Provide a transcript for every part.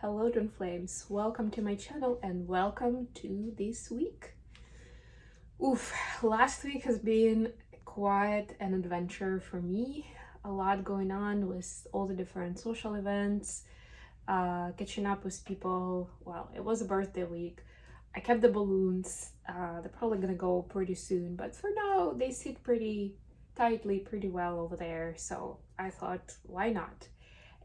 Hello twin flames, welcome to my channel and welcome to this week. Last week has been quite an adventure for me. A lot going on with all the different social events, catching up with people. Well, it was a birthday week. I kept the balloons. They're probably gonna go pretty soon, but for now they sit pretty tightly, pretty well over there, so I thought, why not?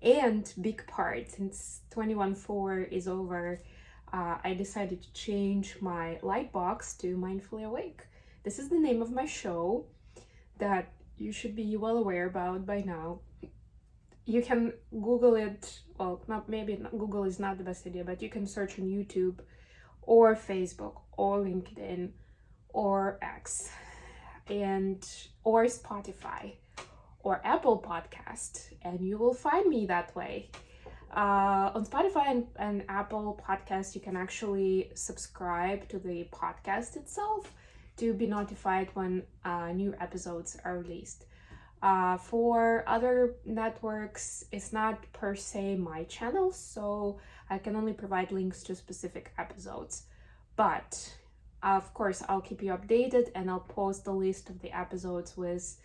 And big part, since 21/4 is over, I decided to change my light box to Mindfully Awake. This is the name of my show that you should be well aware about by now. You can Google it, well, Google is not the best idea, but you can search on YouTube or Facebook or LinkedIn or X or Spotify or Apple Podcast, and you will find me that way. On Spotify and Apple Podcast, you can actually subscribe to the podcast itself to be notified when new episodes are released. For other networks, it's not per se my channel, so I can only provide links to specific episodes. But of course, I'll keep you updated and I'll post the list of the episodes with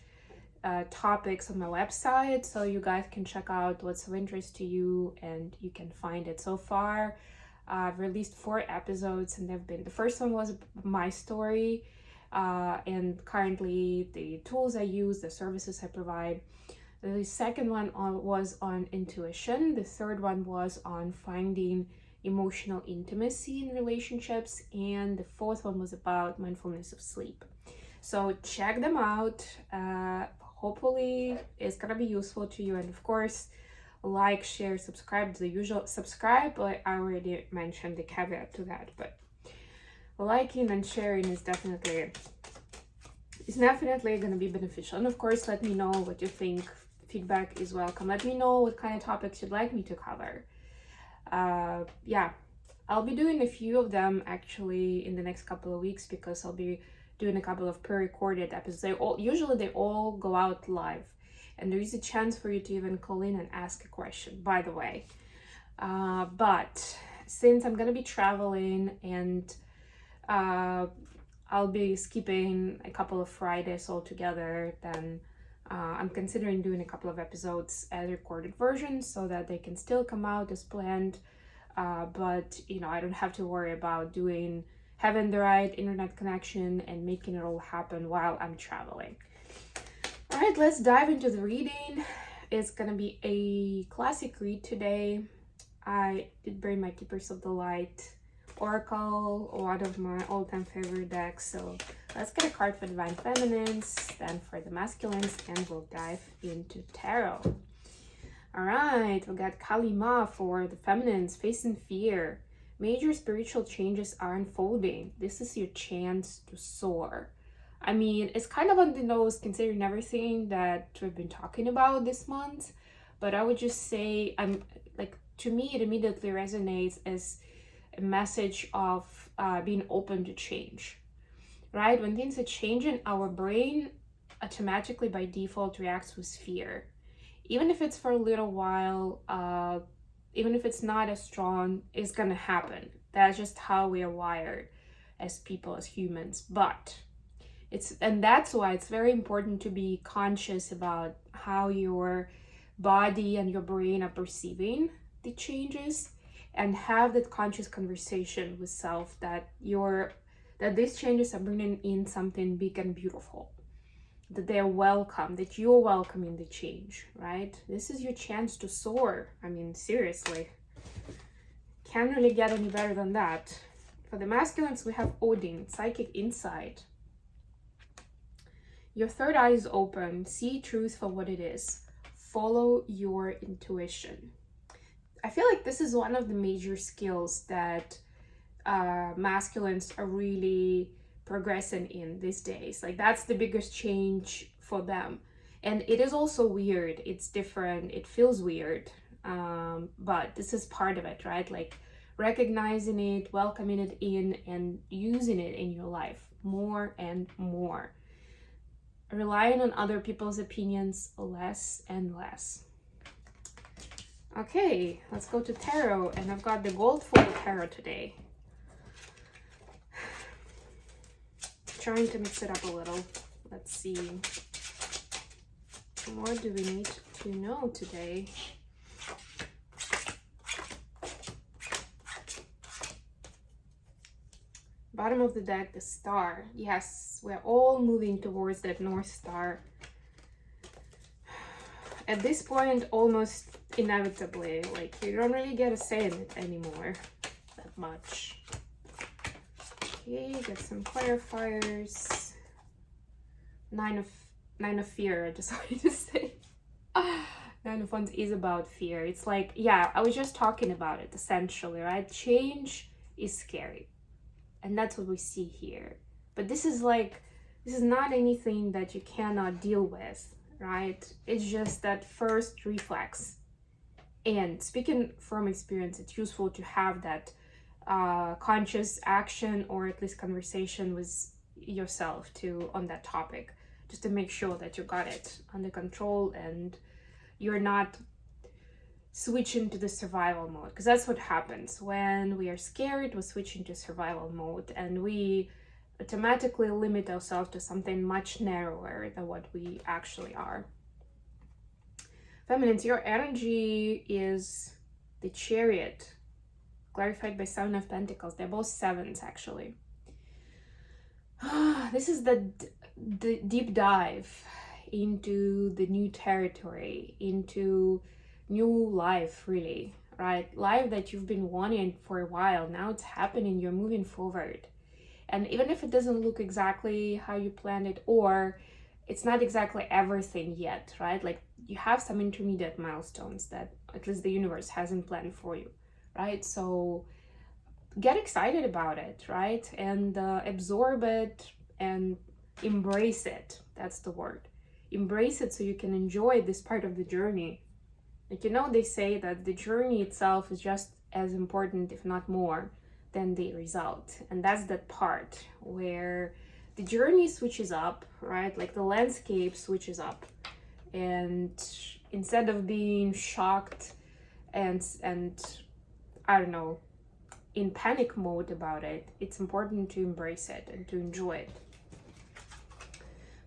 topics on my website, so you guys can check out what's of interest to you and you can find it. So far I've released 4 episodes, and the first one was my story, and currently the tools I use, the services I provide. The second one was on intuition. The third one was on finding emotional intimacy in relationships, and the fourth one was about mindfulness of sleep. So check them out. Hopefully it's gonna be useful to you, and of course, like, share, subscribe. The usual subscribe, I already mentioned the caveat to that, but liking and sharing is definitely gonna be beneficial. And of course, let me know what you think. Feedback is welcome. Let me know what kind of topics you'd like me to cover. Yeah, I'll be doing a few of them actually in the next couple of weeks, because I'll be doing a couple of pre-recorded episodes. Usually they all go out live, and there is a chance for you to even call in and ask a question, by the way. But since I'm gonna be traveling and I'll be skipping a couple of Fridays altogether, then I'm considering doing a couple of episodes as recorded versions so that they can still come out as planned, but I don't have to worry about having the right internet connection and making it all happen while I'm traveling. All right, let's dive into the reading. It's gonna be a classic read today. I did bring my Keepers of the Light Oracle, one of my all-time favorite decks. So let's get a card for Divine Feminines, then for the Masculines, and we'll dive into Tarot. All right, we got Kalima for the Feminines, Facing Fear. Major spiritual changes are unfolding. This is your chance to soar. I mean, it's kind of on the nose considering everything that we've been talking about this month, but I would just say, to me, it immediately resonates as a message of being open to change, right? When things are changing, our brain automatically by default reacts with fear. Even if it's for a little while, even if it's not as strong, it's gonna happen. That's just how we are wired as people, as humans. But that's why it's very important to be conscious about how your body and your brain are perceiving the changes, and have that conscious conversation with self that these changes are bringing in something big and beautiful, that they're welcome, that you're welcoming the change, right? This is your chance to soar. I mean, seriously, can't really get any better than that. For the Masculines, we have Odin, Psychic Insight. Your third eye is open. See truth for what it is. Follow your intuition. I feel like this is one of the major skills that Masculines are really progressing in these days. Like, that's the biggest change for them, and it is also weird. It's different, it feels weird, but this is part of it, right? Like, recognizing it, welcoming it in, and using it in your life more and more, relying on other people's opinions less and less. Okay, let's go to tarot, and I've got the gold foil tarot today. Trying to mix it up a little. Let's see. What do we need to know today? Bottom of the deck, the star. Yes, we're all moving towards that North Star. At this point, almost inevitably, like, you don't really get a say in it anymore that much. Okay, get some clarifiers. Nine of fear, I just wanted to say. Nine of Wands is about fear. It's like, yeah, I was just talking about it, essentially, right? Change is scary. And that's what we see here. But this is not anything that you cannot deal with, right? It's just that first reflex. And speaking from experience, it's useful to have that conscious action, or at least conversation with yourself on that topic, just to make sure that you got it under control and you're not switching to the survival mode, because that's what happens when we are scared. We switch into survival mode and we automatically limit ourselves to something much narrower than what we actually are. Feminines, your energy is the Chariot, clarified by Seven of Pentacles. They're both sevens, actually. This is the deep dive into the new territory, into new life, really, right? Life that you've been wanting for a while. Now it's happening. You're moving forward. And even if it doesn't look exactly how you planned it, or it's not exactly everything yet, right? Like, you have some intermediate milestones that at least the universe hasn't planned for you, right? So get excited about it, right? And absorb it and embrace it. That's the word. Embrace it so you can enjoy this part of the journey. Like, you know, they say that the journey itself is just as important, if not more, than the result. And that's that part where the journey switches up, right? Like, the landscape switches up. And instead of being shocked and I don't know, in panic mode about it, it's important to embrace it and to enjoy it.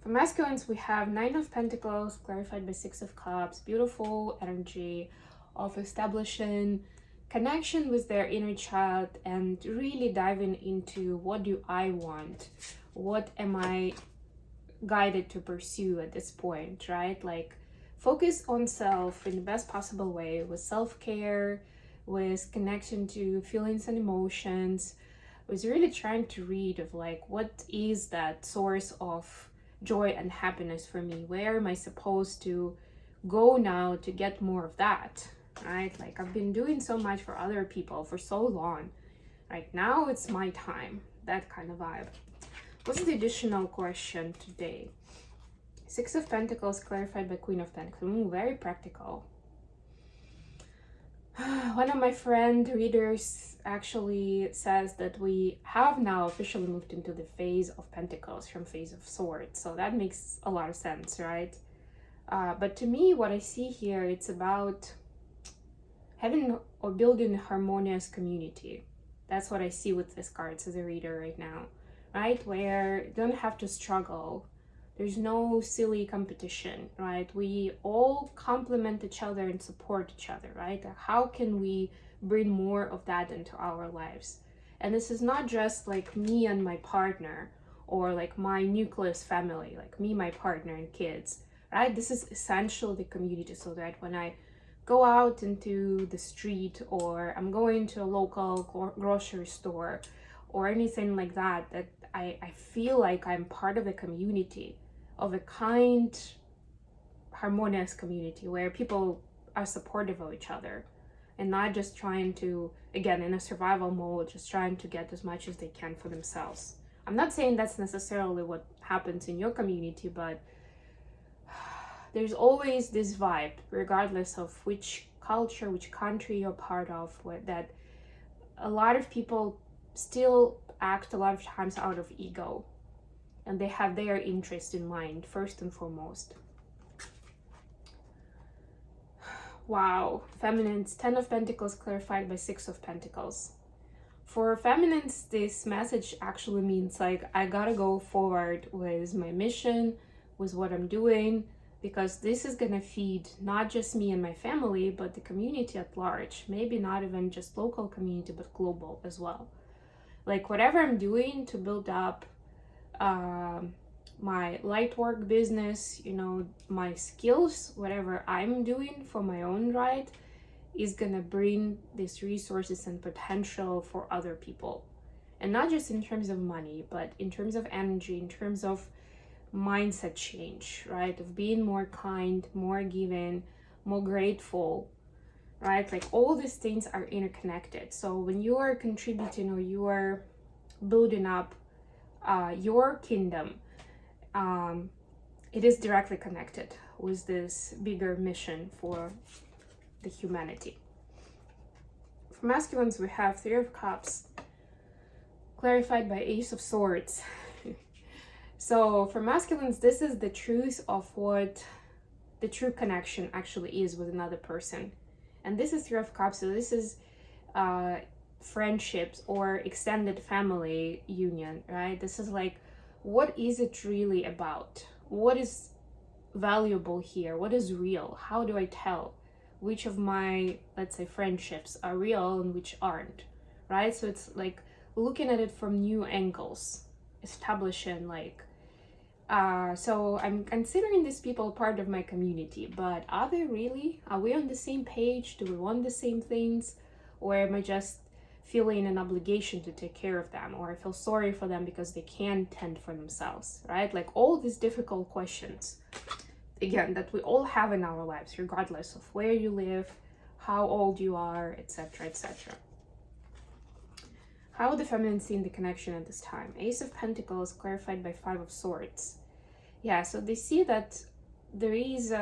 For masculines, we have Nine of Pentacles, clarified by Six of Cups. Beautiful energy of establishing connection with their inner child and really diving into, what do I want? What am I guided to pursue at this point, right? Like, focus on self in the best possible way, with self-care, with connection to feelings and emotions. I was really trying to read of, like, what is that source of joy and happiness for me? Where am I supposed to go now to get more of that, right? Like, I've been doing so much for other people for so long. Right now it's my time, that kind of vibe. What's the additional question today? Six of Pentacles, clarified by Queen of Pentacles. Very practical. One of my friend readers actually says that we have now officially moved into the phase of Pentacles from phase of Swords. So that makes a lot of sense, right? But to me, what I see here, it's about having or building a harmonious community. That's what I see with this cards as a reader right now, right? Where you don't have to struggle. There's no silly competition, right? We all complement each other and support each other, right? How can we bring more of that into our lives? And this is not just like me and my partner, or like my nucleus family, like me, my partner, and kids, right? This is essential the community, so that when I go out into the street, or I'm going to a local grocery store, or anything like that, that I feel like I'm part of a community, of a kind, harmonious community where people are supportive of each other and not just trying to, again, in a survival mode, just trying to get as much as they can for themselves. I'm not saying that's necessarily what happens in your community, but there's always this vibe, regardless of which culture, which country you're part of, where that a lot of people still act a lot of times out of ego. And they have their interest in mind, first and foremost. Wow, feminines, 10 of Pentacles clarified by 6 of Pentacles. For feminines, this message actually means like, I gotta go forward with my mission, with what I'm doing, because this is gonna feed not just me and my family, but the community at large. Maybe not even just local community, but global as well. Like whatever I'm doing to build up my light work business, you know, my skills, whatever I'm doing for my own right, is gonna bring these resources and potential for other people. And not just in terms of money, but in terms of energy, in terms of mindset change, right? Of being more kind, more giving, more grateful, right? Like all these things are interconnected. So when you are contributing or you are building up your kingdom, it is directly connected with this bigger mission for the humanity. For masculines, we have 3 of Cups, clarified by Ace of Swords. So for masculines, this is the truth of what the true connection actually is with another person. And this is 3 of Cups, so this is friendships or extended family union, right? This is like, what is it really about? What is valuable here? What is real? How do I tell which of my, let's say, friendships are real and which aren't, right? So it's like looking at it from new angles, establishing like, so I'm considering these people part of my community, but are they really? Are we on the same page? Do we want the same things? Or am I just feeling an obligation to take care of them? Or I feel sorry for them because they can't tend for themselves, right? Like all these difficult questions, again, that we all have in our lives, regardless of where you live, how old you are, etc., etc. How the feminine see in the connection at this time? Ace of Pentacles clarified by 5 of Swords. Yeah, so they see that there is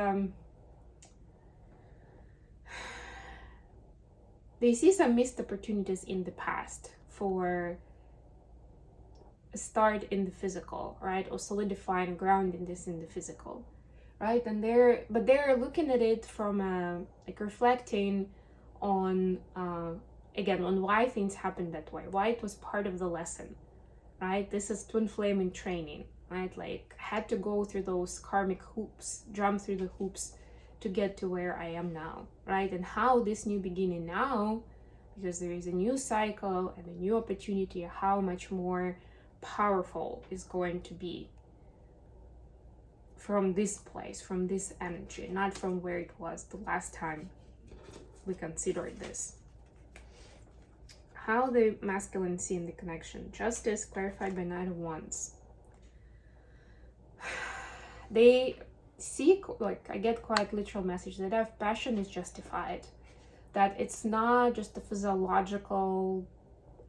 they see some missed opportunities in the past for a start in the physical, right? Or solidifying, grounding this in the physical, right? And they're looking at it from like reflecting on again on why things happened that way, why it was part of the lesson, right? This is twin flame in training, right? Like had to go through those karmic hoops, jump through the hoops to get to where I am now, right? And how this new beginning now, because there is a new cycle and a new opportunity, how much more powerful is going to be from this place, from this energy, not from where it was the last time we considered this. How the masculine see in the connection? Justice clarified by Knight of Wands. They seek, like I get quite literal message that if passion is justified, that it's not just a physiological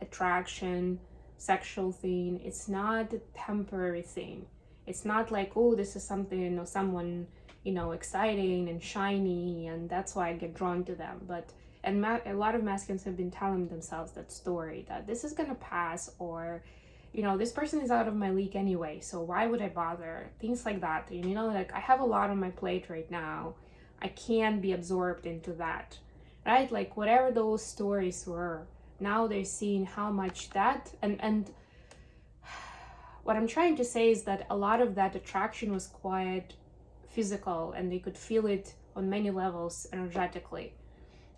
attraction, sexual thing, it's not a temporary thing. It's not like, oh, this is something or someone, you know, exciting and shiny and that's why I get drawn to them. But a lot of masculines have been telling themselves that story, that this is gonna pass, or you know, this person is out of my league anyway, so why would I bother? Things like that. You know, like I have a lot on my plate right now. I can't be absorbed into that, right? Like whatever those stories were, now they're seeing how much that, and what I'm trying to say is that a lot of that attraction was quite physical and they could feel it on many levels energetically.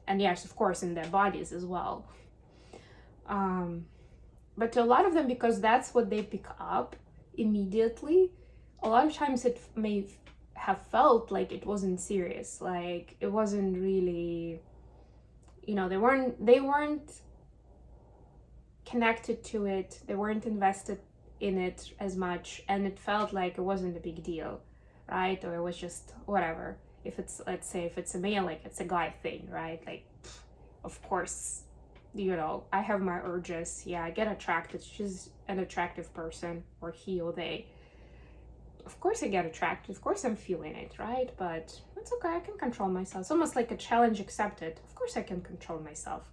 And yes, of course, in their bodies as well. But to a lot of them, because that's what they pick up immediately, a lot of times it may have felt like it wasn't serious, like it wasn't really, you know, they weren't connected to it, they weren't invested in it as much, and it felt like it wasn't a big deal, right? Or it was just whatever. If it's, let's say, if it's a male, like it's a guy thing, right? Like, of course, you know, I have my urges. Yeah, I get attracted. She's an attractive person, or he or they. Of course I get attracted. Of course I'm feeling it, right? But it's okay. I can control myself. It's almost like a challenge accepted. Of course I can control myself.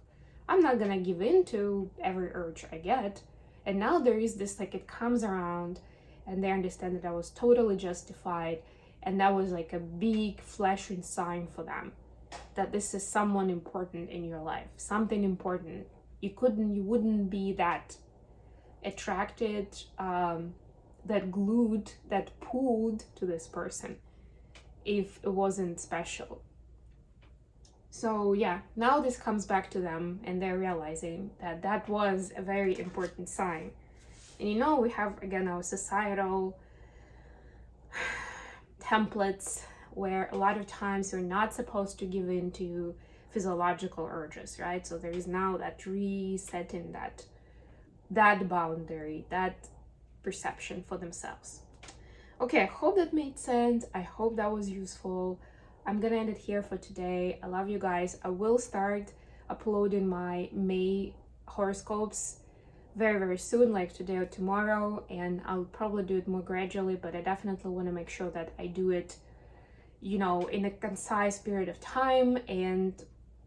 I'm not gonna give in to every urge I get. And now there is this, like, it comes around and they understand that I was totally justified. And that was like a big flashing sign for them. that this is someone important in your life, something important. You wouldn't be that attracted, that glued, that pulled to this person if it wasn't special. So yeah, now this comes back to them and they're realizing that that was a very important sign. And you know, we have again our societal templates where a lot of times you're not supposed to give in to physiological urges, right? So there is now that resetting that boundary, that perception for themselves. Okay, I hope that made sense. I hope that was useful. I'm gonna end it here for today. I love you guys. I will start uploading my May horoscopes very soon, like today or tomorrow, and I'll probably do it more gradually, but I definitely want to make sure that I do it, you know, in a concise period of time and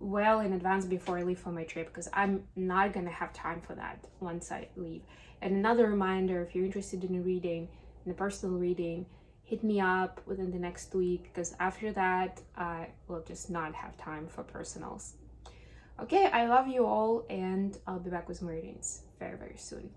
well in advance before I leave for my trip, because I'm not gonna have time for that once I leave. And another reminder, if you're interested in a reading, in a personal reading, hit me up within the next week, because after that I will just not have time for personals. Okay, I love you all, and I'll be back with more readings very soon.